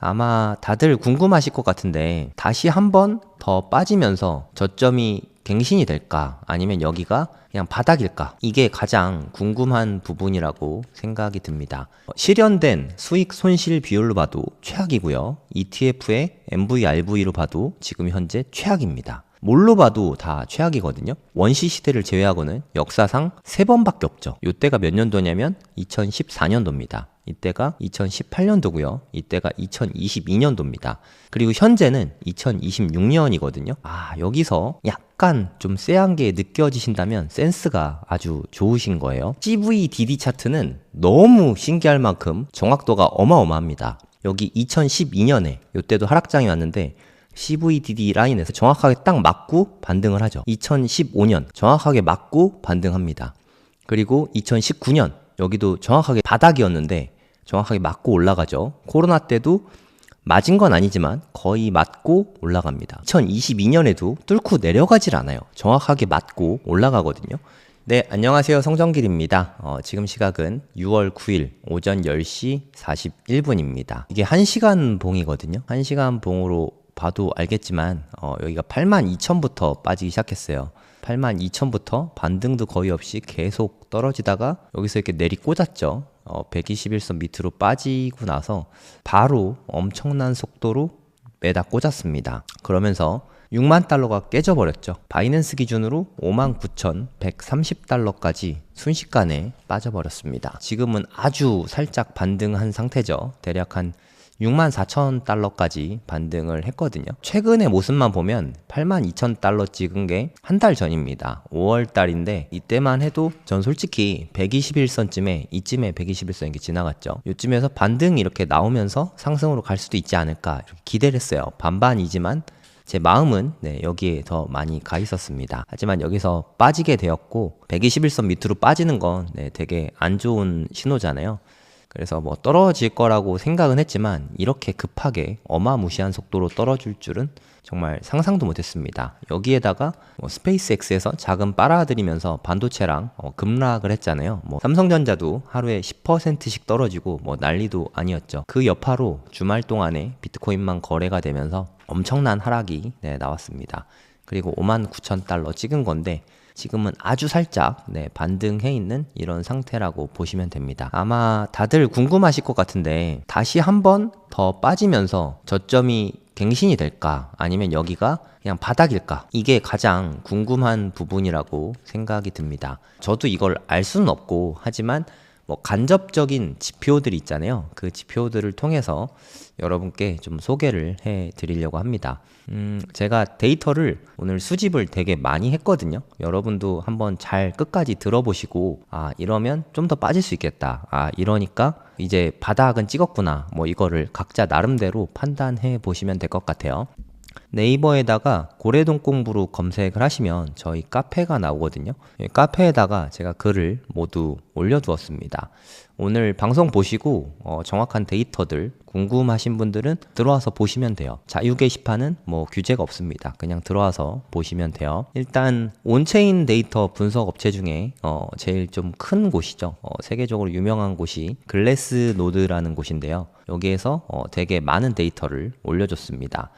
아마 다들 궁금하실 것 같은데 다시 한번 더 빠지면서 저점이 갱신이 될까? 아니면 여기가 그냥 바닥일까? 이게 가장 궁금한 부분이라고 생각이 듭니다. 실현된 수익 손실 비율로 봐도 최악이고요. ETF의 MVRV로 봐도 지금 현재 최악입니다. 뭘로 봐도 다 최악이거든요. 원시 시대를 제외하고는 역사상 3번밖에 없죠. 이때가 몇 년도냐면 2014년도입니다. 이때가 2018년도고요. 이때가 2022년도입니다. 그리고 현재는 2026년이거든요. 여기서 약간 좀 쎄한 게 느껴지신다면 센스가 아주 좋으신 거예요. CVDD 차트는 너무 신기할 만큼 정확도가 어마어마합니다. 여기 2012년에 이때도 하락장이 왔는데 CVDD 라인에서 정확하게 딱 맞고 반등을 하죠. 2015년 정확하게 맞고 반등합니다. 그리고 2019년 여기도 정확하게 바닥이었는데 정확하게 맞고 올라가죠. 코로나 때도 맞은 건 아니지만 거의 맞고 올라갑니다. 2022년에도 뚫고 내려가질 않아요. 정확하게 맞고 올라가거든요. 네, 안녕하세요. 성정길입니다. 지금 시각은 6월 9일 오전 10시 41분입니다. 이게 1시간 봉이거든요. 1시간 봉으로 봐도 알겠지만 여기가 82,000부터 빠지기 시작했어요. 82,000부터 반등도 거의 없이 계속 떨어지다가 여기서 이렇게 내리 꽂았죠. 121선 밑으로 빠지고 나서 바로 엄청난 속도로 매다 꽂았습니다. 그러면서 6만 달러가 깨져버렸죠. 바이낸스 기준으로 59,130달러까지 순식간에 빠져버렸습니다. 지금은 아주 살짝 반등한 상태죠. 대략 한 64,000달러까지 반등을 했거든요. 최근의 모습만 보면 82,000달러 찍은 게 한 달 전입니다. 5월 달인데 이때만 해도 전 솔직히 121선쯤에 이쯤에 121선 이렇게 지나갔죠. 이쯤에서 반등이 이렇게 나오면서 상승으로 갈 수도 있지 않을까 이렇게 기대를 했어요. 반반이지만 제 마음은 여기에 더 많이 가 있었습니다. 하지만 여기서 빠지게 되었고 121선 밑으로 빠지는 건 되게 안 좋은 신호잖아요. 그래서 뭐 떨어질 거라고 생각은 했지만 이렇게 급하게 어마무시한 속도로 떨어질 줄은 정말 상상도 못했습니다. 여기에다가 스페이스X에서 자금 빨아들이면서 반도체랑 급락을 했잖아요. 삼성전자도 하루에 10%씩 떨어지고 난리도 아니었죠. 그 여파로 주말 동안에 비트코인만 거래가 되면서 엄청난 하락이 나왔습니다. 그리고 59,000달러 찍은 건데 지금은 아주 살짝 반등해 있는 이런 상태라고 보시면 됩니다. 아마 다들 궁금하실 것 같은데 다시 한번 더 빠지면서 저점이 갱신이 될까? 아니면 여기가 그냥 바닥일까? 이게 가장 궁금한 부분이라고 생각이 듭니다. 저도 이걸 알 수는 없고 하지만 간접적인 지표들이 있잖아요. 그 지표들을 통해서 여러분께 좀 소개를 해 드리려고 합니다. 제가 데이터를 오늘 수집을 되게 많이 했거든요. 여러분도 한번 잘 끝까지 들어보시고 이러면 좀 더 빠질 수 있겠다. 이러니까 이제 바닥은 찍었구나. 이거를 각자 나름대로 판단해 보시면 될 것 같아요. 네이버에다가 고래동 공부로 검색을 하시면 저희 카페가 나오거든요. 카페에다가 제가 글을 모두 올려두었습니다. 오늘 방송 보시고 정확한 데이터들 궁금하신 분들은 들어와서 보시면 돼요. 자유 게시판은 규제가 없습니다. 그냥 들어와서 보시면 돼요. 일단 온체인 데이터 분석 업체 중에 제일 좀 큰 곳이죠. 세계적으로 유명한 곳이 글래스노드라는 곳인데요. 여기에서 되게 많은 데이터를 올려줬습니다.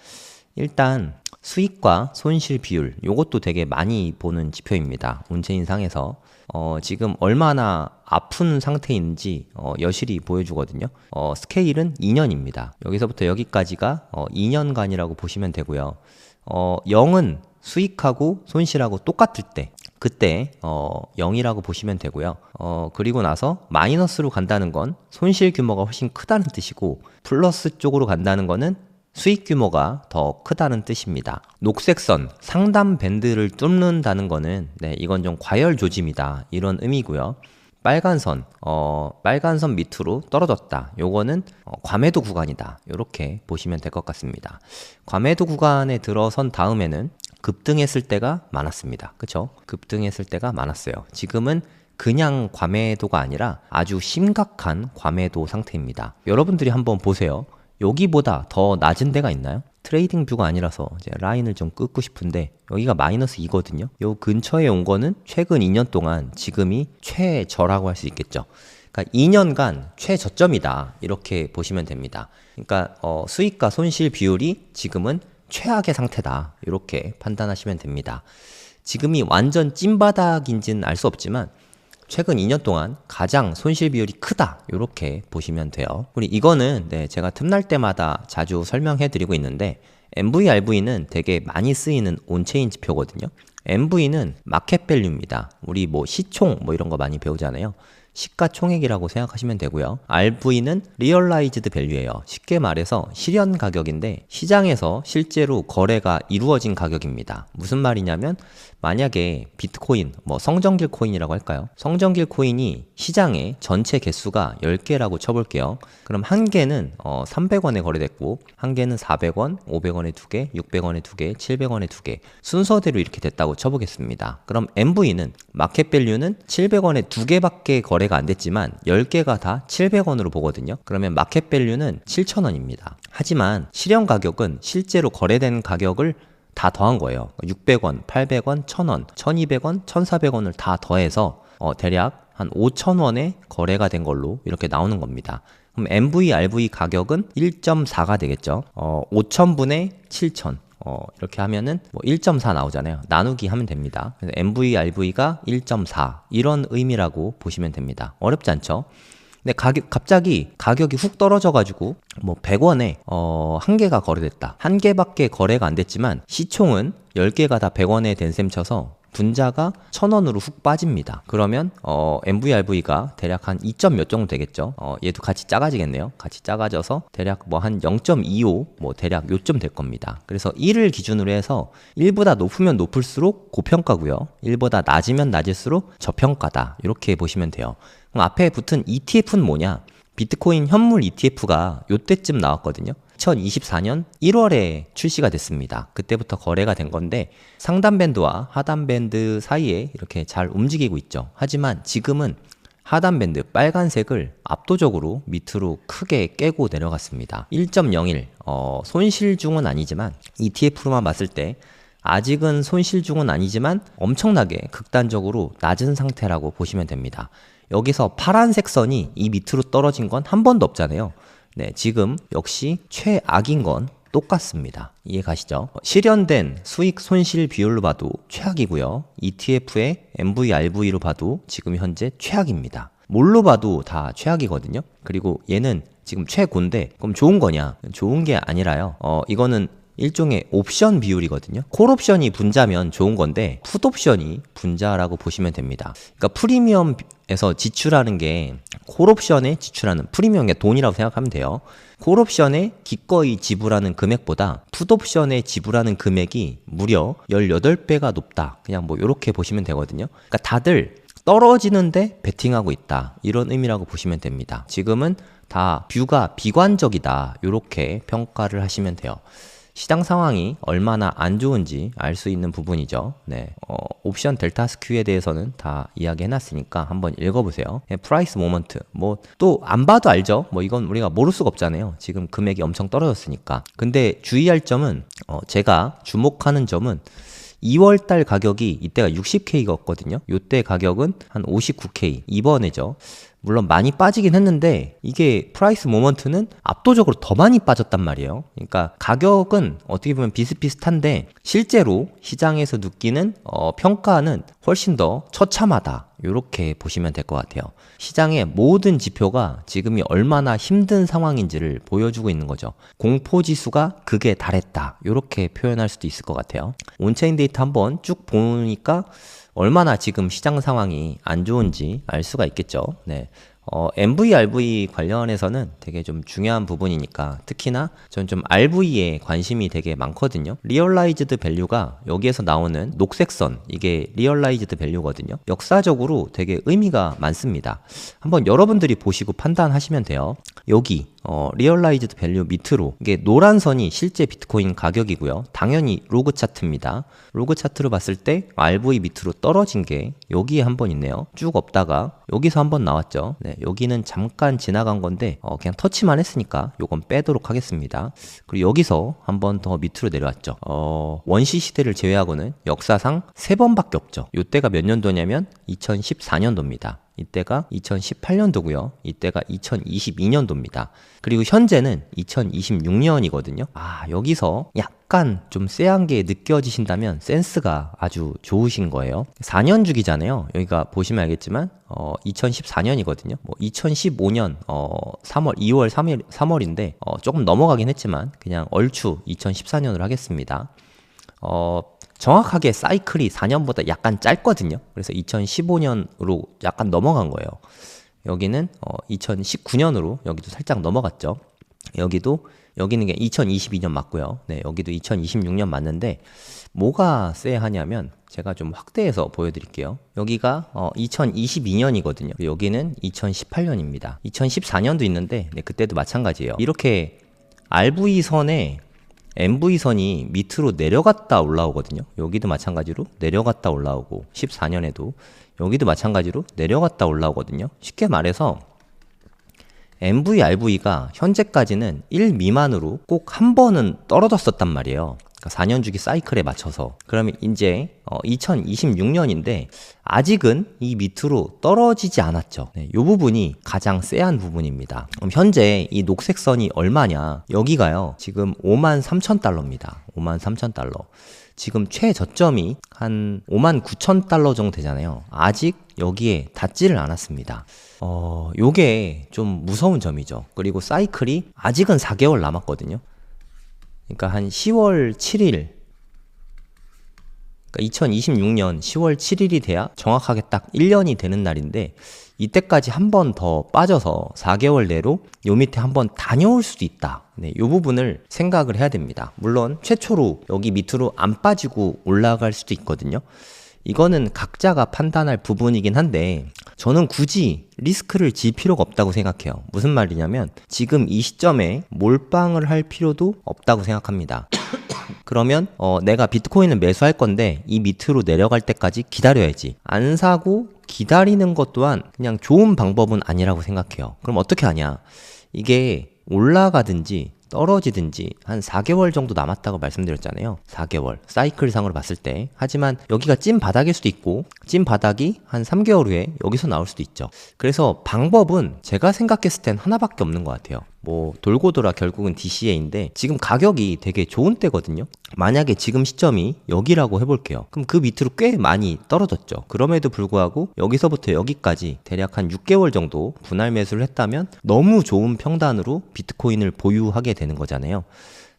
일단 수익과 손실 비율 요것도 되게 많이 보는 지표입니다. 온체인 상에서 지금 얼마나 아픈 상태인지 여실히 보여주거든요. 스케일은 2년입니다. 여기서부터 여기까지가 2년간이라고 보시면 되고요. 0은 수익하고 손실하고 똑같을 때 그때 0이라고 보시면 되고요. 그리고 나서 마이너스로 간다는 건 손실 규모가 훨씬 크다는 뜻이고 플러스 쪽으로 간다는 거는 수익 규모가 더 크다는 뜻입니다. 녹색선, 상단 밴드를 뚫는다는 거는 이건 좀 과열 조짐이다 이런 의미고요. 빨간선, 빨간선 밑으로 떨어졌다. 요거는 과매도 구간이다. 이렇게 보시면 될 것 같습니다. 과매도 구간에 들어선 다음에는 급등했을 때가 많았습니다. 그쵸? 급등했을 때가 많았어요. 지금은 그냥 과매도가 아니라 아주 심각한 과매도 상태입니다. 여러분들이 한번 보세요. 여기보다 더 낮은 데가 있나요? 트레이딩 뷰가 아니라서 이제 라인을 좀 긋고 싶은데 여기가 마이너스 2거든요. 요 근처에 온 거는 최근 2년 동안 지금이 최저라고 할 수 있겠죠. 그러니까 2년간 최저점이다 이렇게 보시면 됩니다. 그러니까 수익과 손실 비율이 지금은 최악의 상태다 이렇게 판단하시면 됩니다. 지금이 완전 찐바닥인지는 알 수 없지만 최근 2년 동안 가장 손실 비율이 크다 이렇게 보시면 돼요. 그리고 이거는 제가 틈날 때마다 자주 설명해 드리고 있는데 MV, RV는 되게 많이 쓰이는 온체인 지표거든요. MV는 마켓밸류입니다. 우리 뭐 시총 뭐 이런 거 많이 배우잖아요. 시가총액이라고 생각하시면 되고요. RV는 리얼라이즈드 밸류예요. 쉽게 말해서 실현 가격인데 시장에서 실제로 거래가 이루어진 가격입니다. 무슨 말이냐면 만약에 비트코인, 뭐 성정길 코인이라고 할까요? 성정길 코인이 시장에 전체 개수가 10개라고 쳐볼게요. 그럼 한 개는 300원에 거래됐고 한 개는 400원, 500원에 2개, 600원에 2개, 700원에 2개 순서대로 이렇게 됐다고 쳐보겠습니다. 그럼 MV는 마켓밸류는 700원에 2개밖에 거래가 안 됐지만 10개가 다 700원으로 보거든요. 그러면 마켓밸류는 7,000원입니다. 하지만 실현 가격은 실제로 거래된 가격을 다 더한 거예요. 600원, 800원, 1000원, 1200원, 1400원을 다 더해서 대략 한 5000원에 거래가 된 걸로 이렇게 나오는 겁니다. 그럼 MV, RV 가격은 1.4가 되겠죠. 5000분의 7000. 이렇게 하면은 뭐 1.4 나오잖아요. 나누기 하면 됩니다. 그래서 MV, RV가 1.4 이런 의미라고 보시면 됩니다. 어렵지 않죠? 근데 갑자기 가격이 훅 떨어져가지고 뭐 100원에 한 개가 거래됐다. 한 개밖에 거래가 안 됐지만 시총은 10개가 다 100원에 된 셈 쳐서 분자가 1000원으로 훅 빠집니다. 그러면 MV, RV가 대략 한 2점 몇 정도 되겠죠. 얘도 같이 작아지겠네요. 같이 작아져서 대략 뭐 한 0.25 뭐 대략 요쯤 될 겁니다. 그래서 1을 기준으로 해서 1보다 높으면 높을수록 고평가고요. 1보다 낮으면 낮을수록 저평가다. 이렇게 보시면 돼요. 그럼 앞에 붙은 ETF는 뭐냐? 비트코인 현물 ETF가 요때쯤 나왔거든요. 2024년 1월에 출시가 됐습니다. 그때부터 거래가 된 건데 상단 밴드와 하단 밴드 사이에 이렇게 잘 움직이고 있죠. 하지만 지금은 하단 밴드 빨간색을 압도적으로 밑으로 크게 깨고 내려갔습니다. 1.01 손실 중은 아니지만 ETF로만 봤을 때 아직은 손실 중은 아니지만 엄청나게 극단적으로 낮은 상태라고 보시면 됩니다. 여기서 파란색 선이 이 밑으로 떨어진 건 한 번도 없잖아요. 네, 지금 역시 최악인 건 똑같습니다. 이해 가시죠? 실현된 수익 손실 비율로 봐도 최악이고요. ETF의 MV, RV로 봐도 지금 현재 최악입니다. 뭘로 봐도 다 최악이거든요. 그리고 얘는 지금 최고인데 그럼 좋은 거냐? 좋은 게 아니라요. 이거는 일종의 옵션 비율이거든요. 콜옵션이 분자면 좋은 건데 풋옵션이 분자라고 보시면 됩니다. 그러니까 프리미엄에서 지출하는 게 콜옵션에 지출하는 프리미엄의 돈이라고 생각하면 돼요. 콜옵션에 기꺼이 지불하는 금액보다 풋옵션에 지불하는 금액이 무려 18배가 높다. 그냥 뭐 이렇게 보시면 되거든요. 그러니까 다들 떨어지는데 베팅하고 있다. 이런 의미라고 보시면 됩니다. 지금은 다 뷰가 비관적이다. 이렇게 평가를 하시면 돼요. 시장 상황이 얼마나 안 좋은지 알 수 있는 부분이죠. 네, 옵션 델타 스큐에 대해서는 다 이야기 해놨으니까 한번 읽어보세요. 프라이스 모먼트, 뭐 또 안 봐도 알죠. 뭐 이건 우리가 모를 수가 없잖아요. 지금 금액이 엄청 떨어졌으니까. 근데 주의할 점은 제가 주목하는 점은 2월달 가격이 이때가 60K였거든요. 이때 가격은 한 59K 이번에죠. 물론 많이 빠지긴 했는데 이게 프라이스 모먼트는 압도적으로 더 많이 빠졌단 말이에요. 그러니까 가격은 어떻게 보면 비슷비슷한데 실제로 시장에서 느끼는 평가는 훨씬 더 처참하다. 이렇게 보시면 될 것 같아요. 시장의 모든 지표가 지금이 얼마나 힘든 상황인지를 보여주고 있는 거죠. 공포지수가 극에 달했다. 이렇게 표현할 수도 있을 것 같아요. 온체인 데이터 한번 쭉 보니까 얼마나 지금 시장 상황이 안 좋은지 알 수가 있겠죠. 네. MV, RV 관련해서는 되게 좀 중요한 부분이니까 특히나 전 좀 RV에 관심이 되게 많거든요. 리얼라이즈드 밸류가 여기에서 나오는 녹색 선, 이게 리얼라이즈드 밸류거든요. 역사적으로 되게 의미가 많습니다. 한번 여러분들이 보시고 판단하시면 돼요. 여기 리얼라이즈드 밸류 밑으로 이게 노란 선이 실제 비트코인 가격이고요. 당연히 로그 차트입니다. 로그 차트로 봤을 때 RV 밑으로 떨어진 게 여기에 한 번 있네요. 쭉 없다가 여기서 한 번 나왔죠. 네, 여기는 잠깐 지나간 건데 그냥 터치만 했으니까 요건 빼도록 하겠습니다. 그리고 여기서 한 번 더 밑으로 내려왔죠. 원시 시대를 제외하고는 역사상 3번밖에 없죠. 요때가 몇 년도냐면 2014년도입니다. 이때가 2018년도고요. 이때가 2022년도입니다. 그리고 현재는 2026년이거든요. 여기서 약간 좀 쎄한 게 느껴지신다면 센스가 아주 좋으신 거예요. 4년 주기잖아요. 여기가 보시면 알겠지만 2014년이거든요. 2015년 3월, 2월, 3월인데 조금 넘어가긴 했지만 그냥 얼추 2014년으로 하겠습니다. 정확하게 사이클이 4년보다 약간 짧거든요. 그래서 2015년으로 약간 넘어간 거예요. 여기는 2019년으로 여기도 살짝 넘어갔죠. 여기는 게 2022년 맞고요. 네, 여기도 2026년 맞는데 뭐가 쎄하냐면 제가 좀 확대해서 보여드릴게요. 여기가 2022년이거든요. 여기는 2018년입니다. 2014년도 있는데 네, 그때도 마찬가지예요. 이렇게 RV선에 MV선이 밑으로 내려갔다 올라오거든요. 여기도 마찬가지로 내려갔다 올라오고 14년에도 여기도 마찬가지로 내려갔다 올라오거든요. 쉽게 말해서 MV, RV가 현재까지는 1 미만으로 꼭 한 번은 떨어졌었단 말이에요. 그러니까 4년 주기 사이클에 맞춰서. 그러면 이제 2026년인데 아직은 이 밑으로 떨어지지 않았죠. 네, 이 부분이 가장 쎄한 부분입니다. 그럼 현재 이 녹색 선이 얼마냐? 여기가요. 지금 53,000달러입니다. 53,000달러. 지금 최저점이 한 59,000달러 정도 되잖아요. 아직 여기에 닿지를 않았습니다. 요게 좀 무서운 점이죠. 그리고 사이클이 아직은 4개월 남았거든요. 그러니까 한 10월 7일, 그러니까 2026년 10월 7일이 돼야 정확하게 딱 1년이 되는 날인데 이때까지 한 번 더 빠져서 4개월 내로 요 밑에 한번 다녀올 수도 있다. 네, 요 부분을 생각을 해야 됩니다. 물론 최초로 여기 밑으로 안 빠지고 올라갈 수도 있거든요. 이거는 각자가 판단할 부분이긴 한데 저는 굳이 리스크를 질 필요가 없다고 생각해요. 무슨 말이냐면 지금 이 시점에 몰빵을 할 필요도 없다고 생각합니다. 그러면 내가 비트코인을 매수할 건데 이 밑으로 내려갈 때까지 기다려야지. 안 사고 기다리는 것 또한 그냥 좋은 방법은 아니라고 생각해요. 그럼 어떻게 하냐? 이게 올라가든지 떨어지든지 한 4개월 정도 남았다고 말씀드렸잖아요. 4개월 사이클상으로 봤을 때. 하지만 여기가 찐 바닥일 수도 있고 찐 바닥이 한 3개월 후에 여기서 나올 수도 있죠. 그래서 방법은 제가 생각했을 땐 하나밖에 없는 것 같아요. 돌고 돌아 결국은 DCA인데 지금 가격이 되게 좋은 때거든요. 만약에 지금 시점이 여기라고 해볼게요. 그럼 그 밑으로 꽤 많이 떨어졌죠. 그럼에도 불구하고 여기서부터 여기까지 대략 한 6개월 정도 분할 매수를 했다면 너무 좋은 평단으로 비트코인을 보유하게 되는 거잖아요.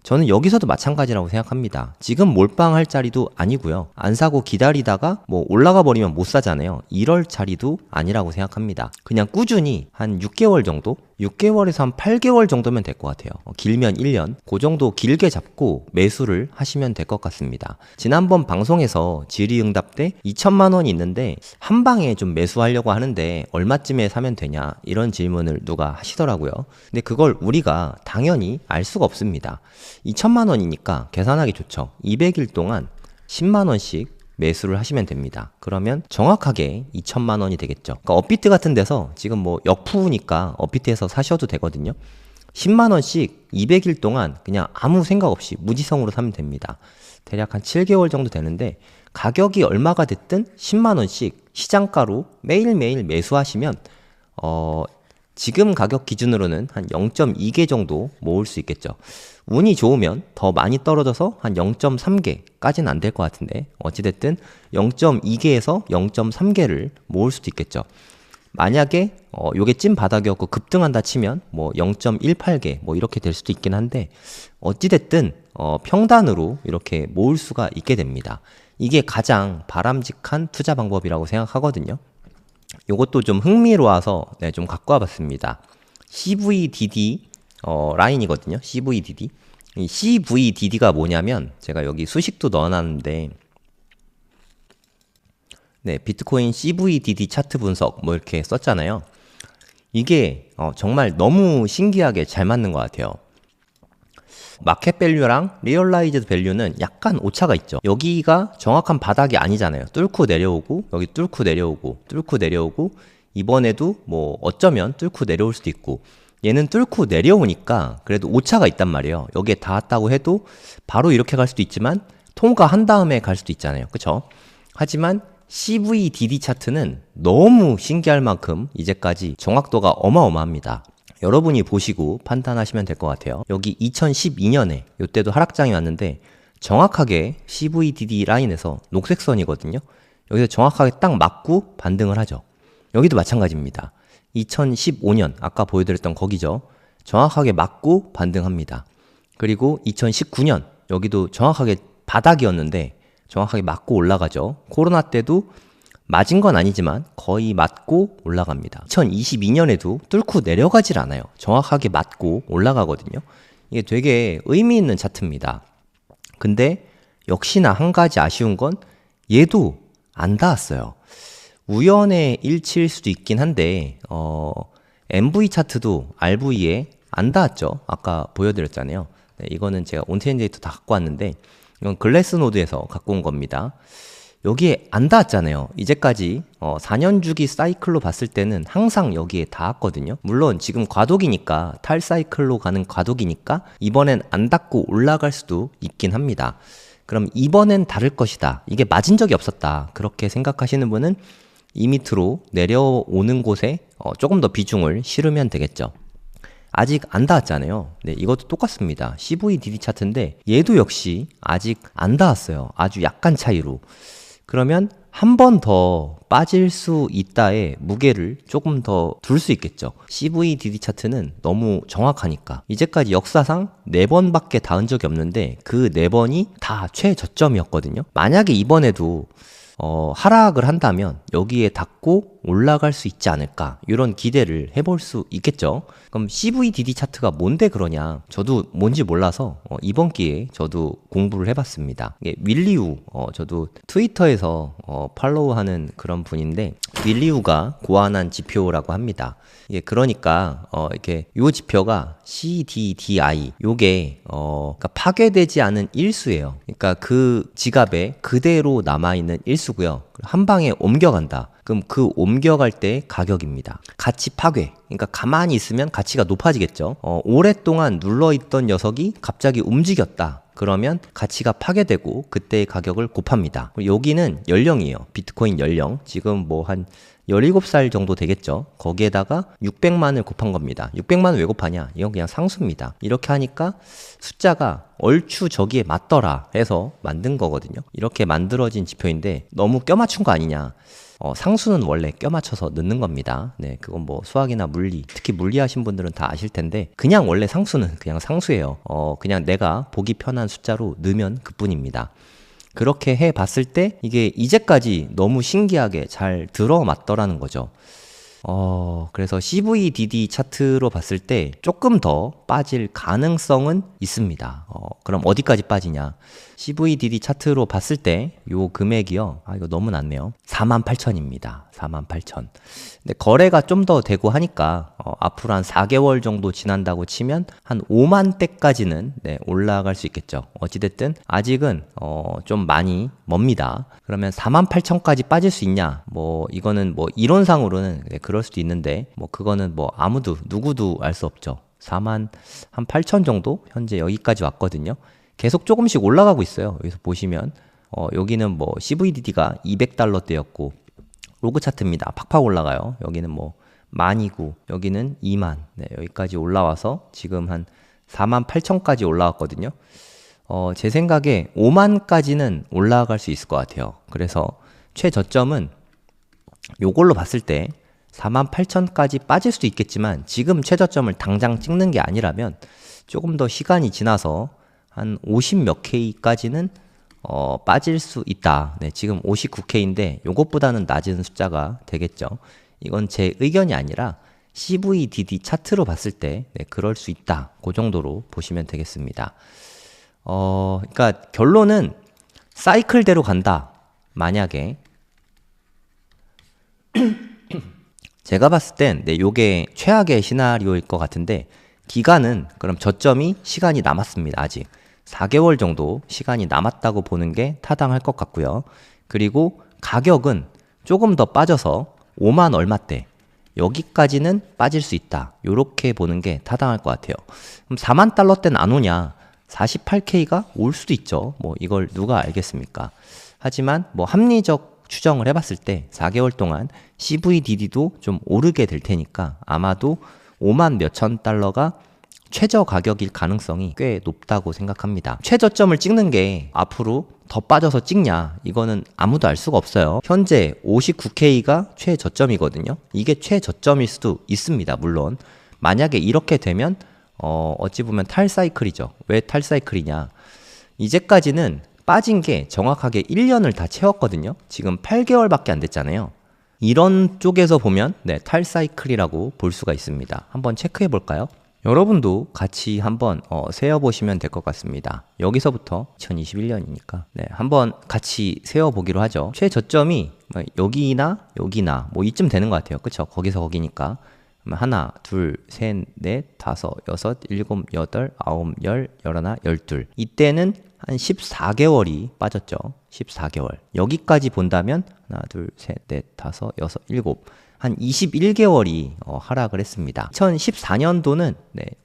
저는 여기서도 마찬가지라고 생각합니다. 지금 몰빵할 자리도 아니고요. 안 사고 기다리다가 올라가 버리면 못 사잖아요. 이럴 자리도 아니라고 생각합니다. 그냥 꾸준히 한 6개월 정도? 6개월에서 한 8개월 정도면 될 것 같아요. 길면 1년. 그 정도 길게 잡고 매수를 하시면 될 것 같습니다. 지난번 방송에서 질의응답 때 2천만 원이 있는데 한 방에 좀 매수하려고 하는데 얼마쯤에 사면 되냐 이런 질문을 누가 하시더라고요. 근데 그걸 우리가 당연히 알 수가 없습니다. 2천만 원이니까 계산하기 좋죠. 200일 동안 10만 원씩 매수를 하시면 됩니다. 그러면 정확하게 2천만 원이 되겠죠. 그러니까 업비트 같은 데서 지금 역푸우니까 업비트에서 사셔도 되거든요. 10만 원씩 200일 동안 그냥 아무 생각 없이 무지성으로 사면 됩니다. 대략 한 7개월 정도 되는데 가격이 얼마가 됐든 10만 원씩 시장가로 매일매일 매수하시면 지금 가격 기준으로는 한 0.2개 정도 모을 수 있겠죠. 운이 좋으면 더 많이 떨어져서 한 0.3개까지는 안 될 것 같은데 어찌됐든 0.2개에서 0.3개를 모을 수도 있겠죠. 만약에 요게 찐 바닥이었고 급등한다 치면 0.18개 이렇게 될 수도 있긴 한데 어찌됐든 평단으로 이렇게 모을 수가 있게 됩니다. 이게 가장 바람직한 투자 방법이라고 생각하거든요. 요것도 좀 흥미로워서 좀 갖고 와봤습니다. CVDD 라인이거든요. CVDD. 이 CVDD가 뭐냐면 제가 여기 수식도 넣어놨는데 비트코인 CVDD 차트 분석 이렇게 썼잖아요. 이게 정말 너무 신기하게 잘 맞는 것 같아요. 마켓 밸류랑 리얼라이즈드 밸류는 약간 오차가 있죠. 여기가 정확한 바닥이 아니잖아요. 뚫고 내려오고 여기 뚫고 내려오고 이번에도 어쩌면 뚫고 내려올 수도 있고 얘는 뚫고 내려오니까 그래도 오차가 있단 말이에요. 여기에 닿았다고 해도 바로 이렇게 갈 수도 있지만 통과한 다음에 갈 수도 있잖아요. 그쵸? 하지만 CVDD 차트는 너무 신기할 만큼 이제까지 정확도가 어마어마합니다. 여러분이 보시고 판단하시면 될 것 같아요. 여기 2012년에 이때도 하락장이 왔는데 정확하게 CVDD 라인에서 녹색 선이거든요. 여기서 정확하게 딱 맞고 반등을 하죠. 여기도 마찬가지입니다. 2015년 아까 보여드렸던 거기죠. 정확하게 맞고 반등합니다. 그리고 2019년 여기도 정확하게 바닥이었는데 정확하게 맞고 올라가죠. 코로나 때도 맞은 건 아니지만 거의 맞고 올라갑니다. 2022년에도 뚫고 내려가질 않아요. 정확하게 맞고 올라가거든요. 이게 되게 의미 있는 차트입니다. 근데 역시나 한 가지 아쉬운 건 얘도 안 닿았어요. 우연의 일치일 수도 있긴 한데 MV 차트도 RV에 안 닿았죠. 아까 보여드렸잖아요. 네, 이거는 제가 온체인 데이터 다 갖고 왔는데 이건 글래스노드에서 갖고 온 겁니다. 여기에 안 닿았잖아요. 이제까지 4년 주기 사이클로 봤을 때는 항상 여기에 닿았거든요. 물론 지금 과도기니까 탈사이클로 가는 과도기니까 이번엔 안 닿고 올라갈 수도 있긴 합니다. 그럼 이번엔 다를 것이다. 이게 맞은 적이 없었다. 그렇게 생각하시는 분은 이 밑으로 내려오는 곳에 조금 더 비중을 실으면 되겠죠. 아직 안 닿았잖아요. 네, 이것도 똑같습니다. CVDD 차트인데 얘도 역시 아직 안 닿았어요. 아주 약간 차이로. 그러면 한 번 더 빠질 수 있다의 무게를 조금 더 둘 수 있겠죠. CVDD 차트는 너무 정확하니까. 이제까지 역사상 4번밖에 닿은 적이 없는데 그 4번이 다 최저점이었거든요. 만약에 이번에도 하락을 한다면 여기에 닿고 올라갈 수 있지 않을까 이런 기대를 해볼 수 있겠죠. 그럼 CVDD 차트가 뭔데 그러냐, 저도 뭔지 몰라서 이번 기회에 저도 공부를 해봤습니다. 이게 윌리우, 저도 트위터에서 팔로우하는 그런 분인데 윌리우가 고안한 지표라고 합니다. 이게 그러니까 이렇게 요 지표가 CDDI 요게 그러니까 파괴되지 않은 일수예요. 그러니까 그 지갑에 그대로 남아있는 일수고요. 한 방에 옮겨간다. 그럼 그 옮겨갈 때 가격입니다. 가치 파괴. 그러니까 가만히 있으면 가치가 높아지겠죠. 오랫동안 눌러있던 녀석이 갑자기 움직였다. 그러면 가치가 파괴되고 그때의 가격을 곱합니다. 여기는 연령이에요. 비트코인 연령. 지금 뭐 한 17살 정도 되겠죠. 거기에다가 600만을 곱한 겁니다. 600만을 왜 곱하냐? 이건 그냥 상수입니다. 이렇게 하니까 숫자가 얼추 저기에 맞더라 해서 만든 거거든요. 이렇게 만들어진 지표인데 너무 껴맞춘 거 아니냐? 상수는 원래 껴맞춰서 넣는 겁니다. 네, 그건 뭐 수학이나 물리, 특히 물리 하신 분들은 다 아실 텐데 그냥 원래 상수는 그냥 상수예요. 그냥 내가 보기 편한 숫자로 넣으면 그뿐입니다. 그렇게 해 봤을 때 이게 이제까지 너무 신기하게 잘 들어맞더라는 거죠. 그래서 CVDD 차트로 봤을 때 조금 더 빠질 가능성은 있습니다. 그럼 어디까지 빠지냐? CVDD 차트로 봤을 때 요 금액이요. 이거 너무 낮네요. 48,000입니다. 48,000. 근데 거래가 좀 더 되고 하니까 앞으로 한 4개월 정도 지난다고 치면 한 5만 대까지는 네, 올라갈 수 있겠죠. 어찌됐든 아직은 좀 많이 멉니다. 그러면 48,000까지 빠질 수 있냐? 뭐 이거는 뭐 이론상으로는 네, 그럴 수도 있는데 뭐 그거는 뭐 누구도 알 수 없죠. 4만 한 8천 정도 현재 여기까지 왔거든요. 계속 조금씩 올라가고 있어요. 여기서 보시면 여기는 뭐 CVDD가 200달러대였고 로그 차트입니다. 팍팍 올라가요. 여기는 뭐 10,000이고 여기는 20,000. 네, 여기까지 올라와서 지금 한 48,000까지 올라왔거든요. 제 생각에 50,000까지는 올라갈 수 있을 것 같아요. 그래서 최저점은 요걸로 봤을 때 48,000까지 빠질 수도 있겠지만 지금 최저점을 당장 찍는 게 아니라면 조금 더 시간이 지나서 한 50 몇 K까지는 빠질 수 있다. 네, 지금 59K인데 요것보다는 낮은 숫자가 되겠죠. 이건 제 의견이 아니라 CVDD 차트로 봤을 때 네, 그럴 수 있다. 그 정도로 보시면 되겠습니다. 그러니까 결론은 사이클대로 간다. 만약에 제가 봤을 땐 네, 요게 최악의 시나리오일 것 같은데 기간은 그럼 저점이 시간이 남았습니다. 아직 4개월 정도 시간이 남았다고 보는 게 타당할 것 같고요. 그리고 가격은 조금 더 빠져서 5만 얼마대 여기까지는 빠질 수 있다. 요렇게 보는 게 타당할 것 같아요. 그럼 4만 달러대는 안 오냐? 48K가 올 수도 있죠. 뭐 이걸 누가 알겠습니까? 하지만 뭐 합리적 추정을 해봤을 때 4개월 동안 CVDD도 좀 오르게 될 테니까 아마도 5만 몇천 달러가 최저 가격일 가능성이 꽤 높다고 생각합니다. 최저점을 찍는 게 앞으로 더 빠져서 찍냐, 이거는 아무도 알 수가 없어요. 현재 59K가 최저점이거든요. 이게 최저점일 수도 있습니다. 물론 만약에 이렇게 되면 어찌 보면 탈사이클이죠. 왜 탈사이클이냐, 이제까지는 빠진 게 정확하게 1년을 다 채웠거든요. 지금 8개월밖에 안 됐잖아요. 이런 쪽에서 보면 탈사이클이라고 볼 수가 있습니다. 한번 체크해 볼까요? 여러분도 같이 한번 세어보시면 될 것 같습니다. 여기서부터 2021년이니까 한번 같이 세어보기로 하죠. 최저점이 여기나 여기나 뭐 이쯤 되는 것 같아요. 그쵸? 거기서 거기니까 하나, 둘, 셋, 넷, 다섯, 여섯, 일곱, 여덟, 아홉, 열, 열하나, 열둘. 이때는 한 14개월이 빠졌죠. 14개월. 여기까지 본다면 하나, 둘, 셋, 넷, 다섯, 여섯, 일곱. 한 21개월이 하락을 했습니다. 2014년도는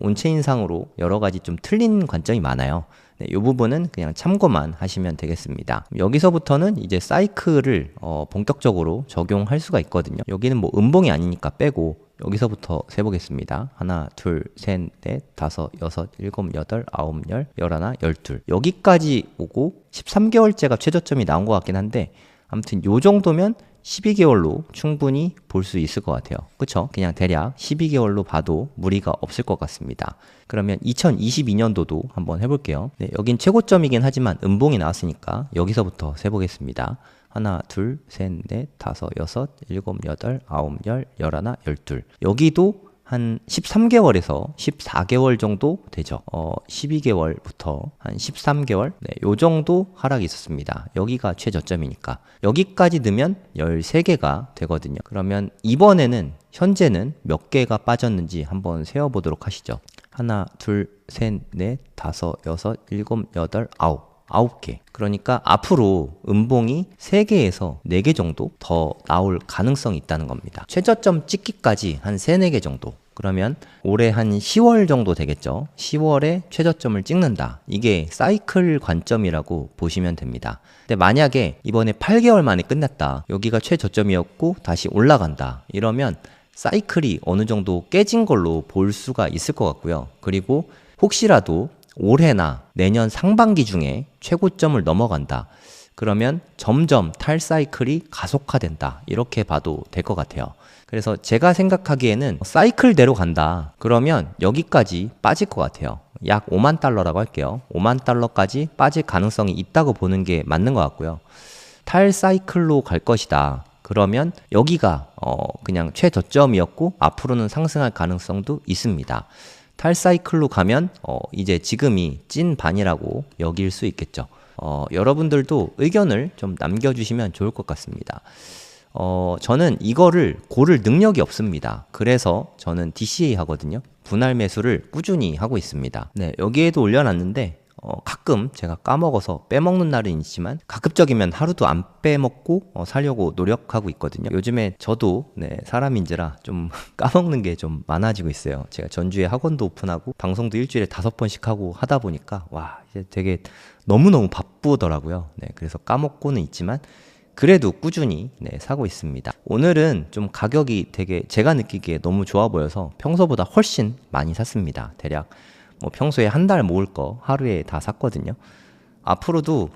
온체인상으로 여러 가지 좀 틀린 관점이 많아요. 이 부분은 그냥 참고만 하시면 되겠습니다. 여기서부터는 이제 사이클을 본격적으로 적용할 수가 있거든요. 여기는 뭐 음봉이 아니니까 빼고 여기서부터 세보겠습니다. 하나, 둘, 셋, 넷, 다섯, 여섯, 일곱, 여덟, 아홉, 열, 열하나, 열둘. 여기까지 오고 13개월째가 최저점이 나온 것 같긴 한데 아무튼 요 정도면 12개월로 충분히 볼 수 있을 것 같아요. 그쵸? 그냥 대략 12개월로 봐도 무리가 없을 것 같습니다. 그러면 2022년도도 한번 해볼게요. 여긴 최고점이긴 하지만 음봉이 나왔으니까 여기서부터 세보겠습니다. 하나, 둘, 셋, 넷, 다섯, 여섯, 일곱, 여덟, 아홉, 열, 열하나, 열둘. 여기도 한 13개월에서 14개월 정도 되죠. 12개월부터 한 13개월? 요 정도 하락이 있었습니다. 여기가 최저점이니까. 여기까지 넣으면 13개가 되거든요. 그러면 이번에는 현재는 몇 개가 빠졌는지 한번 세어보도록 하시죠. 하나, 둘, 셋, 넷, 다섯, 여섯, 일곱, 여덟, 아홉. 9개. 그러니까 앞으로 음봉이 3개에서 4개 정도 더 나올 가능성이 있다는 겁니다. 최저점 찍기까지 한 3, 4개 정도. 그러면 올해 한 10월 정도 되겠죠. 10월에 최저점을 찍는다. 이게 사이클 관점이라고 보시면 됩니다. 근데 만약에 이번에 8개월 만에 끝났다. 여기가 최저점이었고 다시 올라간다. 이러면 사이클이 어느 정도 깨진 걸로 볼 수가 있을 것 같고요. 그리고 혹시라도 올해나 내년 상반기 중에 최고점을 넘어간다. 그러면 점점 탈사이클이 가속화된다. 이렇게 봐도 될 것 같아요. 그래서 제가 생각하기에는 사이클대로 간다. 그러면 여기까지 빠질 것 같아요. 약 5만 달러라고 할게요. 5만 달러까지 빠질 가능성이 있다고 보는 게 맞는 것 같고요. 탈사이클로 갈 것이다. 그러면 여기가 그냥 최저점이었고 앞으로는 상승할 가능성도 있습니다. 탈사이클로 가면 이제 지금이 찐반이라고 여길 수 있겠죠. 여러분들도 의견을 좀 남겨주시면 좋을 것 같습니다. 저는 이거를 고를 능력이 없습니다. 그래서 저는 DCA 하거든요. 분할 매수를 꾸준히 하고 있습니다. 여기에도 올려놨는데 가끔 제가 까먹어서 빼먹는 날은 있지만 가급적이면 하루도 안 빼먹고 사려고 노력하고 있거든요. 요즘에 저도 사람인지라 좀 까먹는 게 좀 많아지고 있어요. 제가 전주에 학원도 오픈하고 방송도 일주일에 5번씩 하고 하다 보니까 와 이제 되게 너무너무 바쁘더라고요. 그래서 까먹고는 있지만 그래도 꾸준히 사고 있습니다. 오늘은 좀 가격이 되게 제가 느끼기에 너무 좋아 보여서 평소보다 훨씬 많이 샀습니다. 대략 뭐 평소에 한 달 모을 거 하루에 다 샀거든요. 앞으로도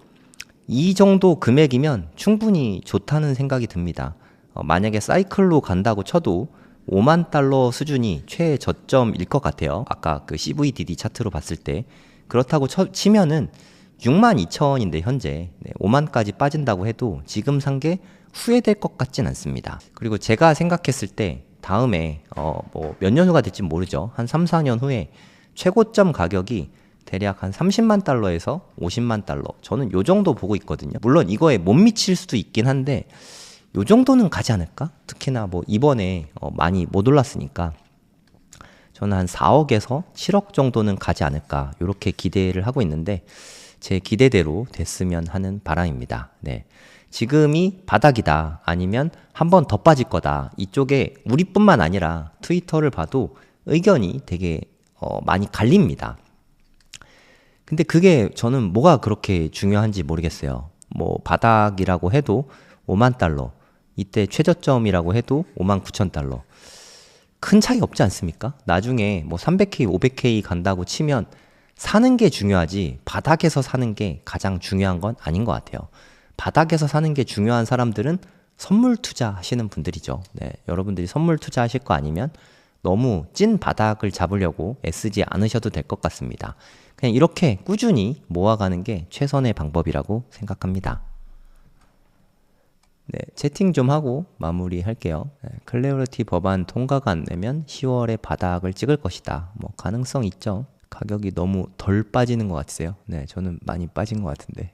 이 정도 금액이면 충분히 좋다는 생각이 듭니다. 만약에 사이클로 간다고 쳐도 5만 달러 수준이 최저점일 것 같아요. 아까 그 CVDD 차트로 봤을 때. 그렇다고 치면은 62,000원인데 현재 5만까지 빠진다고 해도 지금 산 게 후회될 것 같진 않습니다. 그리고 제가 생각했을 때 다음에 뭐 몇 년 후가 될지 모르죠. 한 3, 4년 후에 최고점 가격이 대략 한 30만 달러에서 50만 달러. 저는 요 정도 보고 있거든요. 물론 이거에 못 미칠 수도 있긴 한데 요 정도는 가지 않을까? 특히나 뭐 이번에 많이 못 올랐으니까 저는 한 4억에서 7억 정도는 가지 않을까 이렇게 기대를 하고 있는데 제 기대대로 됐으면 하는 바람입니다. 지금이 바닥이다 아니면 한 번 더 빠질 거다. 이쪽에 우리뿐만 아니라 트위터를 봐도 의견이 되게 많이 갈립니다. 근데 그게 저는 뭐가 그렇게 중요한지 모르겠어요. 뭐 바닥이라고 해도 5만 달러. 이때 최저점이라고 해도 5만 9천 달러. 큰 차이 없지 않습니까? 나중에 뭐 300K, 500K 간다고 치면 사는 게 중요하지 바닥에서 사는 게 가장 중요한 건 아닌 것 같아요. 바닥에서 사는 게 중요한 사람들은 선물 투자하시는 분들이죠. 네, 여러분들이 선물 투자하실 거 아니면 너무 찐 바닥을 잡으려고 애쓰지 않으셔도 될 것 같습니다. 그냥 이렇게 꾸준히 모아가는 게 최선의 방법이라고 생각합니다. 네, 채팅 좀 하고 마무리할게요. 네, 클래리티 법안 통과가 안 되면 10월에 바닥을 찍을 것이다. 뭐 가능성 있죠. 가격이 너무 덜 빠지는 것 같으세요? 네, 저는 많이 빠진 것 같은데.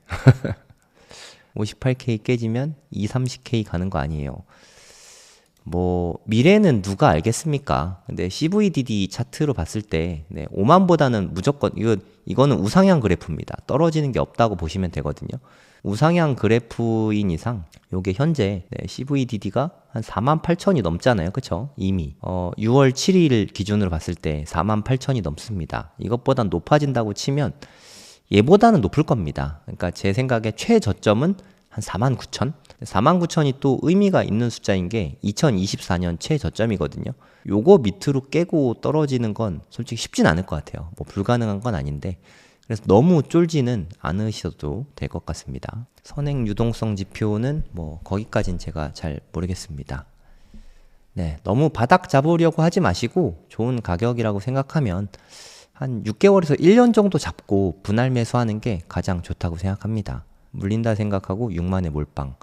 58K 깨지면 30K 가는 거 아니에요. 뭐 미래는 누가 알겠습니까? 근데 CVDD 차트로 봤을 때 5만보다는 무조건 이거는 우상향 그래프입니다. 떨어지는 게 없다고 보시면 되거든요. 우상향 그래프인 이상 요게 현재 CVDD가 한 48,000이 넘잖아요. 그쵸? 이미 6월 7일 기준으로 봤을 때 48,000이 넘습니다. 이것보단 높아진다고 치면 얘보다는 높을 겁니다. 그러니까 제 생각에 최저점은 한 49,000? 49,000이 또 의미가 있는 숫자인 게 2024년 최저점이거든요. 요거 밑으로 깨고 떨어지는 건 솔직히 쉽진 않을 것 같아요. 뭐 불가능한 건 아닌데 그래서 너무 쫄지는 않으셔도 될 것 같습니다. 선행 유동성 지표는 뭐 거기까진 제가 잘 모르겠습니다. 네, 너무 바닥 잡으려고 하지 마시고 좋은 가격이라고 생각하면 한 6개월에서 1년 정도 잡고 분할 매수하는 게 가장 좋다고 생각합니다. 물린다 생각하고 6만의 몰빵.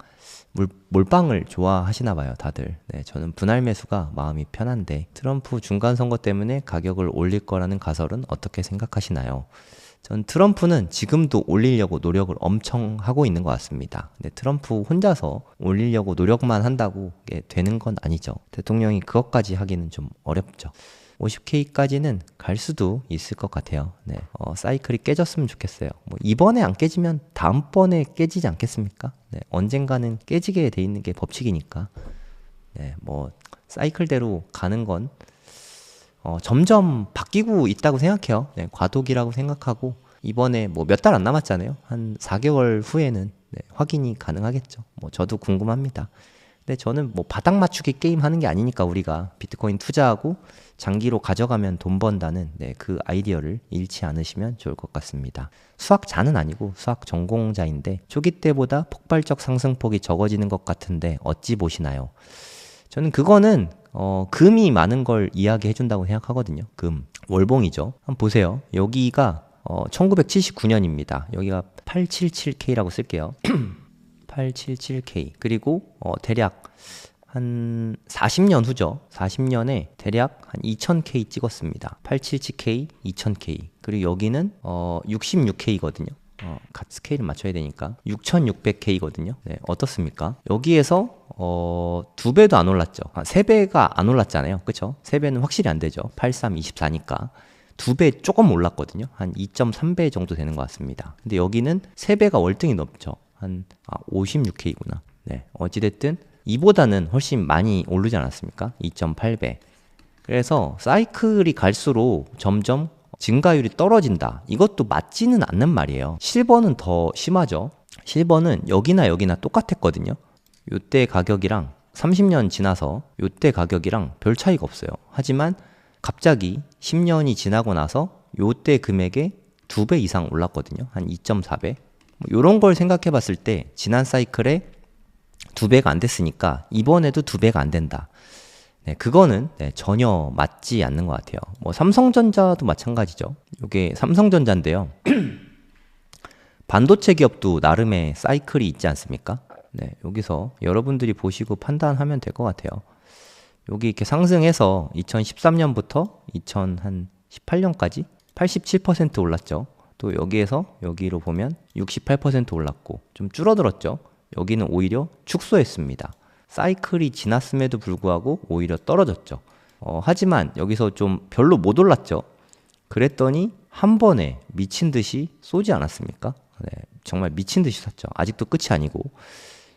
몰빵을 좋아하시나 봐요, 다들. 네, 저는 분할 매수가 마음이 편한데 트럼프 중간 선거 때문에 가격을 올릴 거라는 가설은 어떻게 생각하시나요? 전 트럼프는 지금도 올리려고 노력을 엄청 하고 있는 것 같습니다. 근데 트럼프 혼자서 올리려고 노력만 한다고 되는 건 아니죠. 대통령이 그것까지 하기는 좀 어렵죠. 50K까지는 갈 수도 있을 것 같아요. 네, 사이클이 깨졌으면 좋겠어요. 뭐 이번에 안 깨지면 다음번에 깨지지 않겠습니까? 네, 언젠가는 깨지게 돼 있는 게 법칙이니까. 네, 뭐 사이클대로 가는 건 점점 바뀌고 있다고 생각해요. 네, 과도기라고 생각하고 이번에 뭐 몇 달 안 남았잖아요. 한 4개월 후에는 확인이 가능하겠죠. 뭐 저도 궁금합니다. 근데 저는 뭐 바닥 맞추기 게임 하는 게 아니니까 우리가 비트코인 투자하고 장기로 가져가면 돈 번다는 그 아이디어를 잃지 않으시면 좋을 것 같습니다. 수학자는 아니고 수학 전공자인데 초기 때보다 폭발적 상승폭이 적어지는 것 같은데 어찌 보시나요? 저는 그거는 금이 많은 걸 이야기해 준다고 생각하거든요. 금, 월봉이죠. 한번 보세요. 여기가 1979년입니다. 여기가 877K라고 쓸게요. 877K. 그리고 대략 한 40년 후죠. 40년에 대략 한 2000K 찍었습니다. 877K, 2000K. 그리고 여기는 66K거든요. 스케일을 맞춰야 되니까 6600K거든요. 네, 어떻습니까? 여기에서 2배도 안 올랐죠. 3배가 안 올랐잖아요. 그쵸? 3배는 확실히 안 되죠. 83, 24니까 2배 조금 올랐거든요. 한 2.3배 정도 되는 것 같습니다. 근데 여기는 3배가 월등히 넘죠. 한 56K구나. 네, 어찌됐든 이보다는 훨씬 많이 오르지 않았습니까? 2.8배. 그래서 사이클이 갈수록 점점 증가율이 떨어진다. 이것도 맞지는 않는 말이에요. 실버는 더 심하죠. 실버는 여기나 똑같았거든요. 요때 가격이랑 30년 지나서 요때 가격이랑 별 차이가 없어요. 하지만 갑자기 10년이 지나고 나서 요때 금액에 2배 이상 올랐거든요. 한 2.4배. 요런 걸 생각해 봤을 때 지난 사이클에 2배가 안 됐으니까 이번에도 2배가 안 된다. 네, 그거는 전혀 맞지 않는 것 같아요. 뭐 삼성전자도 마찬가지죠. 이게 삼성전자인데요. 반도체 기업도 나름의 사이클이 있지 않습니까? 네, 여기서 여러분들이 보시고 판단하면 될 것 같아요. 여기 이렇게 상승해서 2013년부터 2018년까지 87% 올랐죠. 또 여기에서 여기로 보면 68% 올랐고 좀 줄어들었죠. 여기는 오히려 축소했습니다. 사이클이 지났음에도 불구하고 오히려 떨어졌죠. 하지만 여기서 좀 별로 못 올랐죠. 그랬더니 한 번에 미친 듯이 쏘지 않았습니까? 네, 정말 미친 듯이 쐈죠. 아직도 끝이 아니고.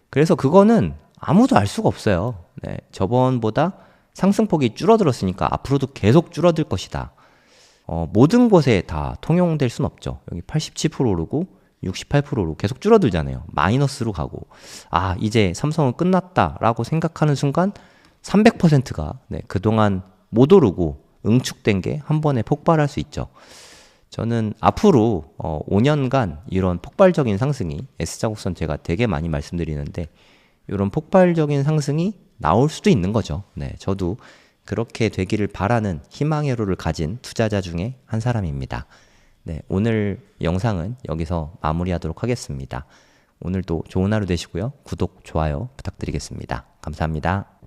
그래서 그거는 아무도 알 수가 없어요. 네, 저번보다 상승폭이 줄어들었으니까 앞으로도 계속 줄어들 것이다. 모든 곳에 다 통용될 순 없죠. 여기 87% 오르고 68%로 계속 줄어들잖아요. 마이너스로 가고, 아, 이제 삼성은 끝났다라고 생각하는 순간 300%가 그동안 못 오르고 응축된 게 한 번에 폭발할 수 있죠. 저는 앞으로 5년간 이런 폭발적인 상승이, S자곡선 제가 되게 많이 말씀드리는데 이런 폭발적인 상승이 나올 수도 있는 거죠. 네, 저도 그렇게 되기를 바라는 희망의 호를 가진 투자자 중에 한 사람입니다. 네, 오늘 영상은 여기서 마무리하도록 하겠습니다. 오늘도 좋은 하루 되시고요. 구독, 좋아요 부탁드리겠습니다. 감사합니다.